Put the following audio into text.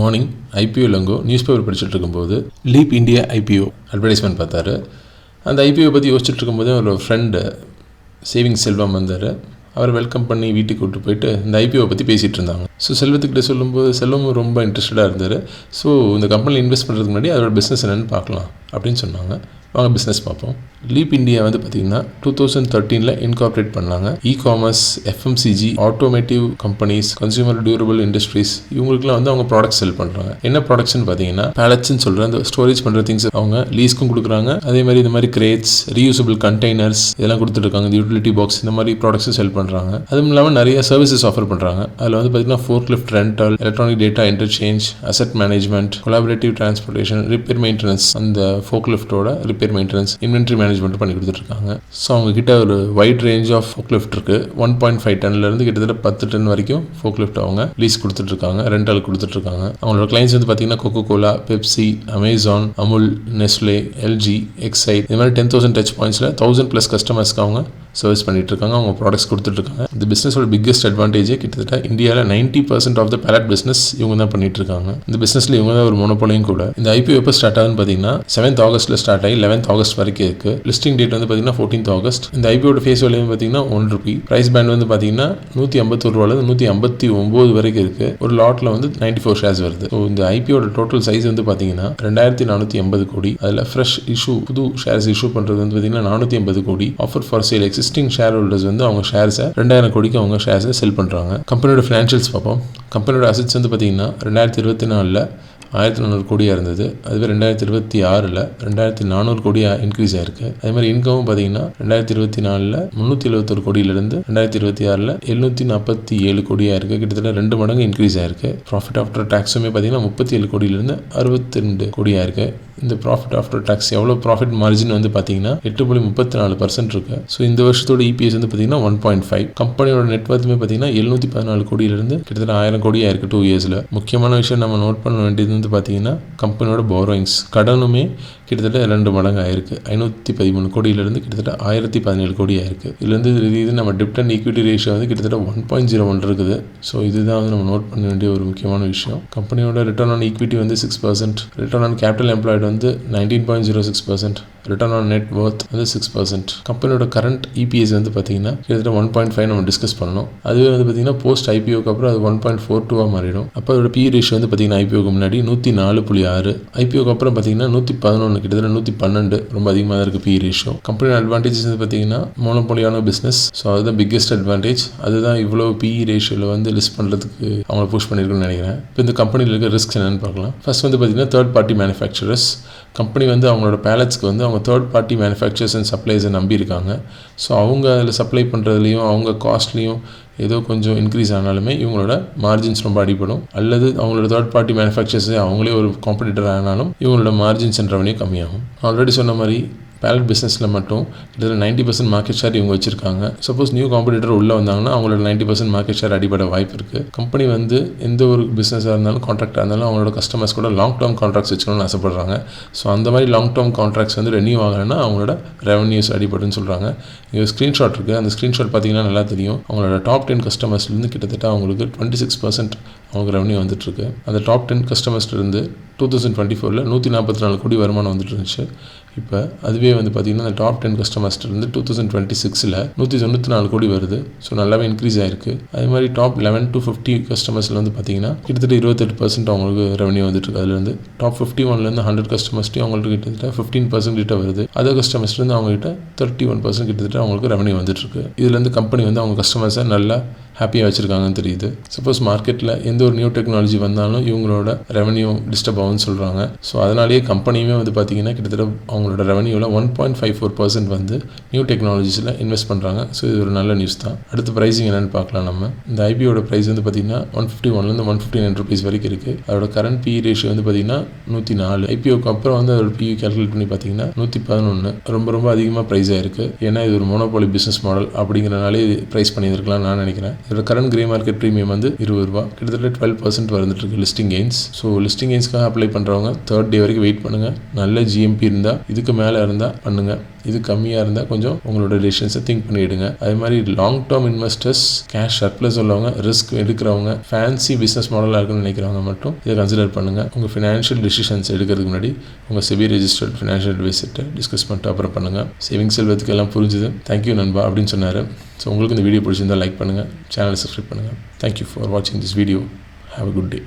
Morning IPO லங்கோ news paper படிச்சுட்டு இருக்கும்போது leaf India IPO advertisement பார்த்தாரு. அந்த ஐபிஓ பற்றி யோசிச்சுட்டு இருக்கும்போது ஒரு ஃப்ரெண்டு சேவிங் செல்வம் வந்தார். அவரை வெல்கம் பண்ணி வீட்டுக்கு கூப்பிட்டு போயிட்டு இந்த ஐபிஓ பற்றி பேசிகிட்டு இருந்தாங்க. ஸோ செல்வத்துக்கிட்ட சொல்லும்போது செல்வமும் ரொம்ப இன்ட்ரெஸ்டடாக இருந்தார். ஸோ இந்த கம்பெனியில் இன்வெஸ்ட் பண்ணுறதுக்கு முன்னாடி அதோட பிஸ்னஸ் என்னென்னு பார்க்கலாம் அப்படின்னு சொன்னாங்க. வாங்க பிஸ்னஸ் பார்ப்போம். லீப் இந்தியா பார்த்திங்கன்னா 2013 இன்கார்பரேட் பண்ணாங்க. E-commerce, FMCG, automotive companies, consumer durable industries இவங்களுக்குலாம் அவங்க ப்ராடக்ட் செல் பண்ணுறாங்க. என்ன ப்ராடக்ட்ஸ்னு பார்த்தீங்கன்னா பேலட்ஸ்ன்னு சொல்கிற அந்த ஸ்டோரேஜ் பண்ணுற திங்ஸ் அவங்க லீஸ்க்கும் கொடுக்குறாங்க. அதே மாதிரி இந்த மாதிரி கிரேட்ஸ், ரீயூசபிள் கண்டெய்னர்ஸ் இதெல்லாம் கொடுத்துட்ருக்காங்க. இந்த யூட்டிலிட்டி பாக்ஸ் இந்த மாதிரி ப்ராடக்ட்ஸும் செல் பண்ணுறாங்க. அதுவும் இல்லாமல் நிறைய சர்வீசஸ் ஆஃபர் பண்ணுறாங்க. அதில் பார்த்திங்கன்னா fork lift rental, electronic data interchange, asset management, collaborative transportation, repair maintenance, அந்த ஃபோர்க் லிஃப்டோட ரிப்பேர் மெயின்டெனன்ஸ், இன்வென்ட்ரி மேனேஜ்மெண்ட் பண்ணி கொடுத்துட்ருக்காங்க. ஸோ அவங்க கிட்ட ஒரு wide range of fork lift இருக்குது. 1.5 டன்லேருந்து கிட்டத்தட்ட 10 டன் வரைக்கும் ஃபோக் லிஃப்ட் அவங்க லீஸ் கொடுத்துட்ருக்காங்க, ரெண்டல் கொடுத்துட்ருக்காங்க. அவங்களோட கிளைண்ட்ஸ் பார்த்தீங்கன்னா Coca-Cola, Pepsi, Amazon, Amul, Nestle, LG, Exide இந்த மாதிரி 10,000 டச் பாயிண்ட்ஸில் 1000+ கஸ்டமர்ஸ்க்கு அவங்க சர்வீஸ் பண்ணிட்டு இருக்காங்க. அவங்க ப்ராடக்ட்ஸ் கொடுத்துட்ருக்காங்க. இந்த பிஸ்னஸோட பிக்கஸ்ட் அட்வான்டேஜே கிட்டத்தட்ட இந்தியாவில் 90% ஆஃப் த பேலட் பிஸ்னஸ் இவங்க தான் பண்ணிட்டு இருக்காங்க. இந்த பிஸ்னஸில் இவங்க தான் ஒரு மோனோபோலியும் கூட. இந்த ஐபிஓ எப்போ ஸ்டார்ட் ஆகுதுன்னு பார்த்தீங்கன்னா 7th ஆகஸ்ட்டில் ஸ்டார்ட் ஆகி 11th ஆகஸ்ட் வரைக்கும் இருக்குது. லிஸ்டிங் டேட் பார்த்தீங்கன்னா 14th ஆகஸ்ட். இந்த ஐபிஓட ஃபேஸ் வேல்யூ பார்த்தீங்கன்னா ₹1. ப்ரைஸ் பேண்ட் பார்த்தீங்கன்னா ₹151 ₹159 வரைக்கும் இருக்குது. ஒரு லாட்டில் 94 ஷேர்ஸ் வருது. ஸோ இந்த ஐபிஓட டோட்டல் சைஸ் பார்த்தீங்கன்னா 2480 கோடி. அதில் ஃப்ரெஷ் இஷ்யூ புது ஷேர்ஸ் இஷ்யூ பண்ணுறது பார்த்தீங்கன்னா 480 கோடி. Offer for sale existing share holders அவங்க ஷேர்ஸை 2000 கோடிக்கு அவங்க ஷேர்ஸை செல் பண்ணுறாங்க. கம்பெனியோட ஃபினான்ஷியல்ஸ் பார்ப்போம். கம்பெனியோட அசெட்ஸ் பார்த்தீங்கன்னா 2024 1400 கோடியாக இருந்தது. அதுவே 2026 2400 கோடியாக இன்க்ரீஸ் ஆயிருக்கு. அதே மாதிரி இன்கமும் பார்த்தீங்கன்னா 2024 371 கோடியிலிருந்து 2026 747 கோடியாக இருக்குது. கிட்டத்தட்ட 2 மடங்கு இன்க்ரீஸ் ஆயிருக்கு. ப்ராஃபிட் ஆஃப்டர் டேக்ஸுமே பார்த்தீங்கன்னா 37 கோடியிலிருந்து 62 கோடியாக இருக்குது. இந்த ப்ராஃபிட் ஆஃப்டர் டேக்ஸ் எவ்வளோ ப்ராஃபிட் மார்ஜின் பார்த்தீங்கன்னா 8.34% இருக்குது. ஸோ இந்த வருஷத்தோட இபிஎஸ் பார்த்தீங்கன்னா 1.5. கம்பெனியோட நெட்வொர்த்துமே பார்த்தீங்கன்னா 714 கோடியிலிருந்து கிட்டத்தட்ட 1000 கோடியாக இருக்குது 2 இயர்ஸில். முக்கியமான விஷயம் நம்ம நோட் பண்ண வேண்டியது பார்த்தீங்கன்னா கம்பெனியோட போரோயிங்ஸ் கடனுமே கிட்டத்தட்ட 2 மடங்கு ஆயிருக்கு. 513 கோடியிலிருந்து கிட்டத்தட்ட 1017 கோடி ஆயிருக்கு. இதுலேருந்து நம்ம டிப்ட் அண்ட் ஈக்விட்டி ரேஷியோ கிட்டத்தட்ட 1.01 இருக்குது. ஸோ இதுதான் நம்ம நோட் பண்ண வேண்டிய ஒரு முக்கியமான விஷயம். கம்பெனியோட return on equity 6%, return on capital employed 19.06%, return on net Worth 6%. கம்பெனியோட கரண்ட் இபிஎஸ் பார்த்தீங்கன்னா கிட்டத்தட்ட 1.5 நம்ம டிஸ்கஸ் பண்ணணும். அதுவே பார்த்தீங்கன்னா போஸ்ட் ஐபிஓக்கு அப்புறம் அது 1.42 மாறிடும். அப்போ அதோட பி ரேஷியோ பார்த்தீங்கன்னா ஐபிஓக்கு முன்னாடி 104.6, ஐபிஓக்கு அப்புறம் பார்த்தீங்கன்னா 111, கிட்டத்தட்ட 112, ரொம்ப அதிகமாக தான் இருக்குது பி ரேஷியோ. கம்பெனியோட அட்வான்டேஜஸ் பார்த்தீங்கன்னா மோனோபோலியான பிஸ்னஸ். ஸோ அதுதான் பிக்கெஸ்ட் அட்வான்டேஜ். அதுதான் இவ்வளோ பி ரேஷியோவில் லிஸ்ட் பண்ணுறதுக்கு அவங்களை புஷ் பண்ணியிருக்குன்னு நினைக்கிறேன். இப்போ இந்த கம்பெனியில் இருக்க ரிஸ்க் என்னென்னு பார்க்கலாம். ஃபர்ஸ்ட் பார்த்தீங்கன்னா தேர்ட் பார்ட்டி மேனுஃபேக்சரர்ஸ். கம்பெனி அவங்களோட பேலட்ஸ்க்கு அவங்க தேர்ட் பார்ட்டி மேனுஃபேக்சரர்ஸ் அண்ட் சப்ளைஸை நம்பியிருக்காங்க. ஸோ அவங்க அதில் சப்ளை பண்ணுறதுலையும் அவங்க காஸ்ட்லேயும் ஏதோ கொஞ்சம் இன்க்ரீஸ் ஆனாலுமே இவங்களோட மார்ஜின்ஸ் ரொம்ப அடிப்படும். அல்லது அவங்களோட தேர்ட் பார்ட்டி மேனுஃபேக்சரர்ஸே அவங்களே ஒரு காம்படிட்டர் ஆனாலும் இவங்களோட மார்ஜின்ஸ் அண்ட் ரெவன்யூ கம்மியாகும். ஆல்ரெடி சொன்ன மாதிரி பேலட் பிஸ்னஸில் மட்டும் கிட்டத்தட்ட 90% மார்க்கெட் ஷேர் இவங்க வச்சிருக்காங்க. சப்போஸ் நியூ காம்படிட்டர் உள்ளே வந்தாங்கன்னா அவங்களோட 90% மார்க்கெட் ஷேர் அடிபட வாய்ப்பு இருக்குது. கம்பெனி எந்த ஒரு பிஸ்னஸாக இருந்தாலும் கான்ட்ராக்டாக இருந்தாலும் அவங்களோட கஸ்டமர்ஸ் கூட லாங் டேர்ம் கான்ட்ராக்ட்ஸ் வச்சுக்கணும்னு ஆசைப்படுறாங்க. ஸோ அந்த மாதிரி லாங் டேர்ம் கான்ட்ராக்ட்ஸ் ரெனியூ ஆகலைன்னா அவங்களோட ரெவன்யூஸ் அடிபடுன்னு சொல்கிறாங்க. இங்கே ஸ்க்ரீன்ஷாட் இருக்குது. அந்த ஸ்க்ரீன்ஷாட் பார்த்தீங்கன்னா நல்லா தெரியும். அவங்களோட டாப் 10 கஸ்டமர்ஸ்லேருந்து கிட்டத்தட்ட அவங்களுக்கு 26% அவங்களுக்கு ரெவன்யூ வந்துட்டுருக்கு. அந்த டாப் 10 கஸ்டமர்ஸ்லேருந்து 2024 144 கோடி வருமானம் வந்துட்டு இருந்துச்சு. இப்போ அதுவே பார்த்தீங்கன்னா அந்த டாப் 10 கஸ்டமர்ஸ்லேருந்து 2026 194 கோடி வருது. ஸோ நல்லாவே இன்க்ரீஸ் ஆயிருக்கு. அதே மாதிரி டாப் 11 to 50 கஸ்டமர்ஸில் பார்த்தீங்கன்னா கிட்டத்தட்ட 28% அவங்களுக்கு ரெவன்யூ வந்துட்டு இருக்கு. அதுலேருந்து டாப் 51 100 கஸ்டமர்ஸ்லையும் அவங்களுக்கு கிட்டத்தட்ட 15% கிட்ட வருது. அதர் கஸ்டமர்ஸ்லேருந்து அவங்ககிட்ட 31% கிட்டத்தட்ட அவங்களுக்கு ரெவன்யூ வந்துட்டு இருக்கு. இதுலேருந்து கம்பெனி அவங்க கஸ்டமர்ஸை நல்லா ஹாப்பியாக வச்சுருக்காங்கன்னு தெரியுது. சப்போஸ் மார்க்கெட்டில் எந்த ஒரு நியூ டெக்னாலஜி வந்தாலும் இவங்களோட ரெவன்யூ டிஸ்டர்ப் ஆகும்னு சொல்கிறாங்க. ஸோ அதனாலேயே கம்பெனியுமே பார்த்தீங்கன்னா கிட்டத்தட்ட அவங்களோட ரெவன்யூவில் 1.54% நியூ டெக்னாலஜிஸில் இன்வெஸ்ட் பண்ணுறாங்க. ஸோ இது ஒரு நல்ல நியூஸ் தான். அடுத்த ப்ரைஸிங் என்னென்னு பார்க்கலாம். நம்ம இந்த ஐபிஓட ப்ரைஸ் பார்த்தீங்கன்னா 151 159 ரூபீஸ் வரைக்கும் இருக்குது. அதோட கரண்ட் பி ரேஷியோ பார்த்தீங்கன்னா 104. ஐபிஓக்கு அப்புறம் அதோட பி கால்குலேட் பண்ணி பார்த்தீங்கன்னா 111. ரொம்ப அதிகமாக ப்ரைஸ் ஆயிருக்கு. ஏன்னா இது ஒரு மோனோபோலி பிஸ்னஸ் மாடல் அப்படிங்கிறனாலே இது ப்ரைஸ் பண்ணியிருக்கலாம் நான் நினைக்கிறேன். இதோட கரண்ட் கிரே மார்க்கெட் ப்ரீமியம் ₹20, கிட்டத்தட்ட 12% வந்துட்டு இருக்கு லிஸ்டிங் கெயின்ஸ். ஸோ லிஸ்டிங் கெயின்ஸ்க்காக அப்ளை பண்ணுறவங்க 3rd டே வரைக்கும் வெயிட் பண்ணுங்கள். நல்ல ஜிஎம்பி இருந்தால் இதுக்கு மேலே இருந்தால் பண்ணுங்கள். இது கம்மியாக இருந்தால் கொஞ்சம் உங்களோட டெசிஷன்ஸை திங்க் பண்ணிவிடுங்க. அதே மாதிரி long term investors, cash surplus உள்ளவங்க, ரிஸ்க் எடுக்கிறவங்க, ஃபேன்சி பிஸ்னஸ் மாடலாக இருக்குன்னு நினைக்கிறவங்க மட்டும் இதை கன்சிடர் பண்ணுங்கள். உங்கள் ஃபினான்ஷியல் டிசிஷன்ஸ் எடுக்கிறதுக்கு முன்னாடி உங்கள் செபி ரெஜிஸ்டர்ட் ஃபினான்ஷியல் அட்வைசர்கிட்ட டிஸ்கஸ் பண்ணிட்டு அப்புறம் பண்ணுங்கள். சேவிங்ஸ் செல்வத்துக்கு எல்லாம் புரிஞ்சுது, தேங்க்யூ நண்பா அப்படின்னு சொன்னார். ஸோ உங்களுக்கு இந்த வீடியோ பிடிச்சிருந்தால் லைக் பண்ணுங்கள், சேனலை சப்ஸ்கிரைப் பண்ணுங்கள். தேங்க்யூ ஃபார் வாட்சிங் this video. Have a good day.